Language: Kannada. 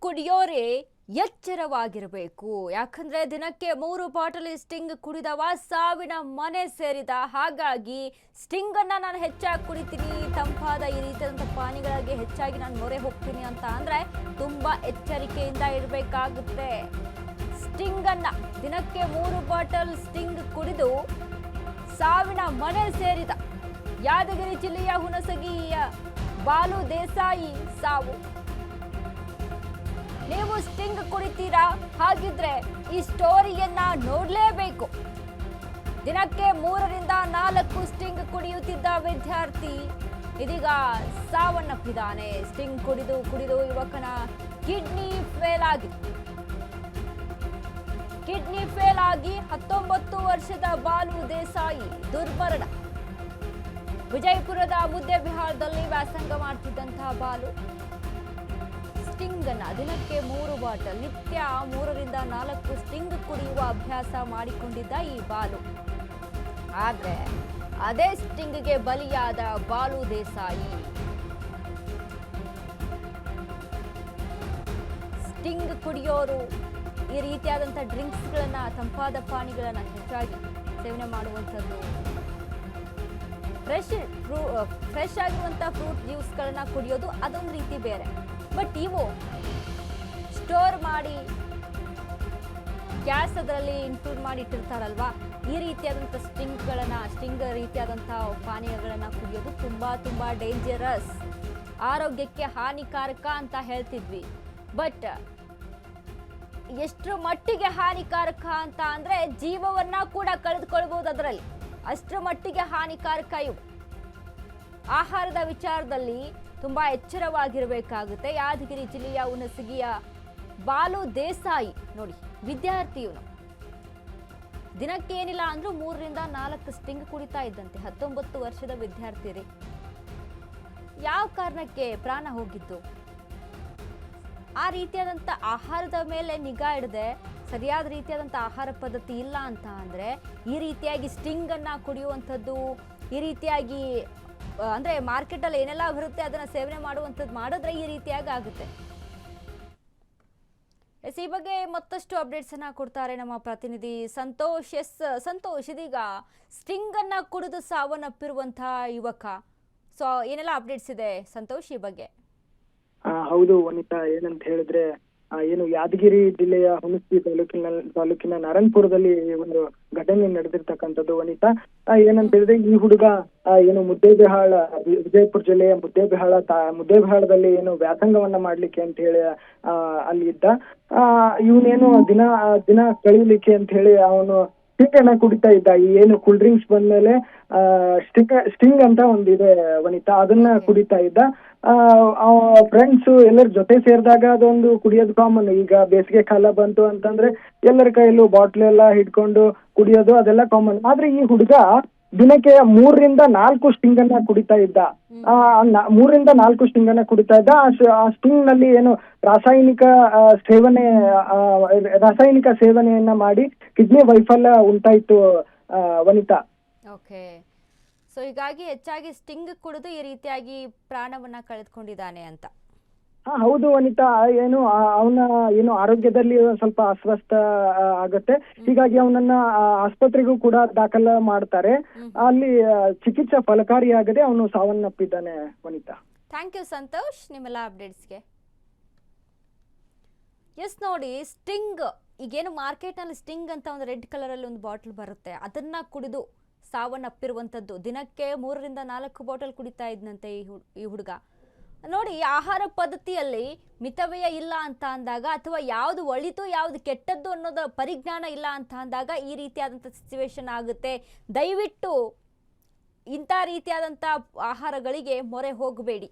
ಕುಡಿಯೋರೆ ಎಚ್ಚರವಾಗಿರಬೇಕು. ಯಾಕಂದ್ರೆ ದಿನಕ್ಕೆ 3 ಬಾಟಲ್ ಸ್ಟಿಂಗ್ ಕುಡಿದವ ಸಾವಿನ ಮನೆ ಸೇರಿದ. ಹಾಗಾಗಿ ಸ್ಟಿಂಗ್ ಅನ್ನ ನಾನು ಹೆಚ್ಚಾಗಿ ಕುಡಿತೀನಿ, ತಂಪಾದ ಈ ರೀತಿಯಾದಂಥ ಪಾನೀಯಗಳಿಗೆ ಹೆಚ್ಚಾಗಿ ನಾನು ಮೊರೆ ಹೋಗ್ತೀನಿ ಅಂತ ಅಂದ್ರೆ ತುಂಬಾ ಎಚ್ಚರಿಕೆಯಿಂದ ಇರಬೇಕಾಗುತ್ತೆ. ಸ್ಟಿಂಗ್ ಅನ್ನ ದಿನಕ್ಕೆ 3 ಬಾಟಲ್ ಸ್ಟಿಂಗ್ ಕುಡಿದು ಸಾವಿನ ಮನೆ ಸೇರಿದ ಯಾದಗಿರಿ ಜಿಲ್ಲೆಯ ಹುಣಸಗಿಯ ಬಾಲು ದೇಸಾಯಿ ಸಾವು. ನೀವು ಸ್ಟಿಂಗ್ ಕುಡಿತೀರಾ? ಹಾಗಿದ್ರೆ ಈ ಸ್ಟೋರಿಯನ್ನ ನೋಡಲೇಬೇಕು. ದಿನಕ್ಕೆ 3 ರಿಂದ 4 ಸ್ಟಿಂಗ್ ಕುಡಿಯುತ್ತಿದ್ದ ವಿದ್ಯಾರ್ಥಿ ಇದೀಗ ಸಾವನ್ನಪ್ಪಿದ್ದಾನೆ. ಸ್ಟಿಂಗ್ ಕುಡಿದು ಯುವಕನ ಕಿಡ್ನಿ ಫೇಲ್ ಆಗಿ 19 ವರ್ಷದ ಬಾಲು ದೇಸಾಯಿ ದುರ್ಮರಣ. ವಿಜಯಪುರದ ಮುದ್ದೇಬಿಹಾಳದಲ್ಲಿ ವ್ಯಾಸಂಗ ಮಾಡ್ತಿದ್ದಂತಹ ಬಾಲು ಸ್ಟಿಂಗ್ ಅನ್ನ ದಿನಕ್ಕೆ 3 ಬಾಟಲ್ ನಿತ್ಯ 3 ರಿಂದ 4 ಸ್ಟಿಂಗ್ ಕುಡಿಯುವ ಅಭ್ಯಾಸ ಮಾಡಿಕೊಂಡಿದ್ದ ಈ ಬಾಲು. ಆದ್ರೆ ಅದೇ ಸ್ಟಿಂಗ್ಗೆ ಬಲಿಯಾದ ಬಾಲು ದೇಸಾಯಿ. ಸ್ಟಿಂಗ್ ಕುಡಿಯೋರು ಈ ರೀತಿಯಾದಂಥ ಡ್ರಿಂಕ್ಸ್ಗಳನ್ನ, ತಂಪಾದ ಪಾನೀಯಗಳನ್ನ ಹೆಚ್ಚಾಗಿ ಸೇವನೆ ಮಾಡುವಂಥದ್ದು, ಫ್ರೆಶ್ ಆಗಿರುವಂಥ ಫ್ರೂಟ್ ಜ್ಯೂಸ್ಗಳನ್ನ ಕುಡಿಯೋದು ಅದೊಂದು ರೀತಿ ಬೇರೆ. ಬಟ್ ಇವು ಸ್ಟೋರ್ ಮಾಡಿ ಗ್ಯಾಸ್ ಅದರಲ್ಲಿ ಇನ್ಕ್ಲೂಡ್ ಮಾಡಿ ಇಟ್ಟಿರ್ತಾರಲ್ವಾ, ಈ ರೀತಿಯಾದಂಥ ಸ್ಟಿಂಗ್ ರೀತಿಯಾದಂಥ ಪಾನೀಯಗಳನ್ನ ಕುಡಿಯೋದು ತುಂಬಾ ಡೇಂಜರಸ್, ಆರೋಗ್ಯಕ್ಕೆ ಹಾನಿಕಾರಕ ಅಂತ ಹೇಳ್ತಿದ್ವಿ. ಬಟ್ ಎಷ್ಟರ ಮಟ್ಟಿಗೆ ಹಾನಿಕಾರಕ ಅಂತ ಅಂದ್ರೆ ಜೀವವನ್ನ ಕೂಡ ಕಳೆದುಕೊಳ್ಬಹುದು ಅದರಲ್ಲಿ, ಅಷ್ಟರ ಮಟ್ಟಿಗೆ ಹಾನಿಕಾರಕ ಇವು. ಆಹಾರದ ವಿಚಾರದಲ್ಲಿ ತುಂಬಾ ಎಚ್ಚರವಾಗಿರಬೇಕಾಗುತ್ತೆ. ಯಾದಗಿರಿ ಜಿಲ್ಲೆಯ ಹುಣಸಗಿಯ ಬಾಲು ದೇಸಾಯಿ ನೋಡಿ, ವಿದ್ಯಾರ್ಥಿ ಇವನು. ದಿನಕ್ಕೆ ಏನಿಲ್ಲ ಅಂದ್ರೂ 3 ರಿಂದ 4 ಸ್ಟಿಂಗ್ ಕುಡಿತಾ ಇದ್ದಂತೆ. 19 ವರ್ಷದ ವಿದ್ಯಾರ್ಥಿ ರೀ. ಯಾವ ಕಾರಣಕ್ಕೆ ಪ್ರಾಣ ಹೋಗಿದ್ದು? ಆ ರೀತಿಯಾದಂಥ ಆಹಾರದ ಮೇಲೆ ನಿಗಾ ಇಡದೆ ಸರಿಯಾದ ರೀತಿಯಾದಂಥ ಆಹಾರ ಪದ್ಧತಿ ಇಲ್ಲ ಅಂತ ಅಂದ್ರೆ ಈ ರೀತಿಯಾಗಿ ಸ್ಟಿಂಗ್ ಅನ್ನ ಕುಡಿಯುವಂಥದ್ದು, ಈ ರೀತಿಯಾಗಿ ಅಂದ್ರೆ ಮಾರ್ಕೆಟ್ ಅಲ್ಲಿ ಏನೆಲ್ಲ ಬರುತ್ತೆ ಅದನ್ನ ಸೇವನೆ ಮಾಡುವಂಥದ್ದು ಮಾಡಿದ್ರೆ ಈ ರೀತಿಯಾಗಿ ಆಗುತ್ತೆ. ಈ ಬಗ್ಗೆ ಮತ್ತಷ್ಟು ಅಪ್ಡೇಟ್ಸ್ ಅನ್ನ ಕೊಡ್ತಾರೆ ನಮ್ಮ ಪ್ರತಿನಿಧಿ ಸಂತೋಷ್. ಸಂತೋಷ್, ಇದೀಗ ಸ್ಟಿಂಗ್ ಅನ್ನ ಕುಡಿದು ಸಾವನ್ನಪ್ಪಿರುವಂತಹ ಯುವಕ, ಸೊ ಏನೆಲ್ಲ ಅಪ್ಡೇಟ್ಸ್ ಇದೆ ಸಂತೋಷ್ ಈ ಬಗ್ಗೆ? ಹೌದು ವನಿತಾ, ಏನಂತ ಹೇಳಿದ್ರೆ ಏನು ಯಾದಗಿರಿ ಜಿಲ್ಲೆಯ ಹುಣಸಗಿ ತಾಲೂಕಿನ ನಾರಾಯಣಪುರದಲ್ಲಿ ಒಂದು ಘಟನೆ ನಡೆದಿರ್ತಕ್ಕಂಥದ್ದು ವನಿತಾ. ಏನಂತ ಹೇಳಿದ್ರೆ ಈ ಹುಡುಗ ಏನು ಮುದ್ದೇಬಿಹಾಳ, ವಿಜಯಪುರ ಜಿಲ್ಲೆಯ ಮುದ್ದೇಬಿಹಾಳದಲ್ಲಿ ಏನು ವ್ಯಾಸಂಗವನ್ನ ಮಾಡ್ಲಿಕ್ಕೆ ಅಂತ ಹೇಳಿ ಅಲ್ಲಿ ಇದ್ದ. ಇವನೇನು ದಿನ ಕಳೀಲಿಕ್ಕೆ ಅಂತ ಹೇಳಿ ಅವನು ಸ್ಟಿಂಗ್ ಅನ್ನ ಕುಡಿತಾ ಇದ್ದ. ಈ ಏನು ಕೂಲ್ ಡ್ರಿಂಕ್ಸ್ ಬಂದ್ಮೇಲೆ ಸ್ಟಿಂಗ್ ಅಂತ ಒಂದಿದೆ ವನಿತಾ, ಅದನ್ನ ಕುಡಿತಾ ಇದ್ದ. ಫ್ರೆಂಡ್ಸ್ ಎಲ್ಲರ ಜೊತೆ ಸೇರಿದಾಗ ಅದೊಂದು ಕುಡಿಯೋದು ಕಾಮನ್. ಈಗ ಬೇಸಿಗೆ ಕಾಲ ಬಂತು ಅಂತಂದ್ರೆ ಎಲ್ಲರ ಕೈಯಲ್ಲೂ ಬಾಟ್ಲ್ ಎಲ್ಲ ಹಿಡ್ಕೊಂಡು ಕುಡಿಯೋದು ಅದೆಲ್ಲ ಕಾಮನ್. ಆದ್ರೆ ಈ ಹುಡುಗ ದಿನಕ್ಕೆ 3 ರಿಂದ 4 ಸ್ಟಿಂಗ್ ಅನ್ನ ಕುಡಿತಾ ಇದ್ದ. 3 ರಿಂದ 4 ಸ್ಟಿಂಗ್ ಅನ್ನ ಕುಡಿತಾ ಇದ್ದ. ಆ ಸ್ಟಿಂಗ್ ನಲ್ಲಿ ಏನು ರಾಸಾಯನಿಕ ಸೇವನೆಯನ್ನ ಮಾಡಿ ಕಿಡ್ನಿ ವೈಫಲ್ಯ ಉಂಟಾಯ್ತು ವನಿತಾ. ಓಕೆ, ಸೊ ಹೀಗಾಗಿ ಹೆಚ್ಚಾಗಿ ಸ್ಟಿಂಗ್ ಕುಡಿದು ಈ ರೀತಿಯಾಗಿ ಪ್ರಾಣವನ್ನ ಕಳೆದುಕೊಂಡಿದ್ದಾನೆ ಅಂತ. ಹೌದು ವನಿತಾ, ಅವನ ಆರೋಗ್ಯದಲ್ಲಿ ಸ್ವಲ್ಪ ಅಸ್ವಸ್ಥ ಆಗತ್ತೆ. ಹೀಗಾಗಿ ಅವನನ್ನ ಆಸ್ಪತ್ರೆಗೂ ಕೂಡ ದಾಖಲ ಮಾಡ್ತಾರೆ. ಅಲ್ಲಿ ಚಿಕಿತ್ಸೆ ಫಲಕಾರಿಯಾಗದೆ ಅವನು ಸಾವನ್ನಪ್ಪಿದ್ದಾನೆ ವನಿತಾ. ಥ್ಯಾಂಕ್ ಯು ಸಂತೋಷ್ ನಿಮ್ಮೆಲ್ಲ ಅಪ್ಡೇಟ್ಸ್ಗೆ. ಎಸ್ ನೋಡಿ, ಸ್ಟಿಂಗ್ ಈಗೇನು ಮಾರ್ಕೆಟ್ನಲ್ಲಿ ಸ್ಟಿಂಗ್ ಅಂತ ಒಂದು ರೆಡ್ ಕಲರಲ್ಲಿ ಒಂದು ಬಾಟಲ್ ಬರುತ್ತೆ, ಅದನ್ನ ಕುಡಿದು ಸಾವನ್ನಪ್ಪಿರುವಂಥದ್ದು. ದಿನಕ್ಕೆ 3 ರಿಂದ 4 ಬಾಟಲ್ ಕುಡಿತಾ ಇದ್ನಂತೆ ಈ ಹುಡುಗ. ನೋಡಿ, ಆಹಾರ ಪದ್ಧತಿಯಲ್ಲಿ ಮಿತವ್ಯಯ ಇಲ್ಲ ಅಂತ ಅಂದಾಗ, ಅಥವಾ ಯಾವುದು ಒಳಿತು ಯಾವುದು ಕೆಟ್ಟದ್ದು ಅನ್ನೋದ ಪರಿಜ್ಞಾನ ಇಲ್ಲ ಅಂತ ಅಂದಾಗ ಈ ರೀತಿಯಾದಂಥ ಸಿಚುವೇಶನ್ ಆಗುತ್ತೆ. ದಯವಿಟ್ಟು ಇಂಥ ರೀತಿಯಾದಂಥ ಆಹಾರಗಳಿಗೆ ಮೊರೆ ಹೋಗಬೇಡಿ.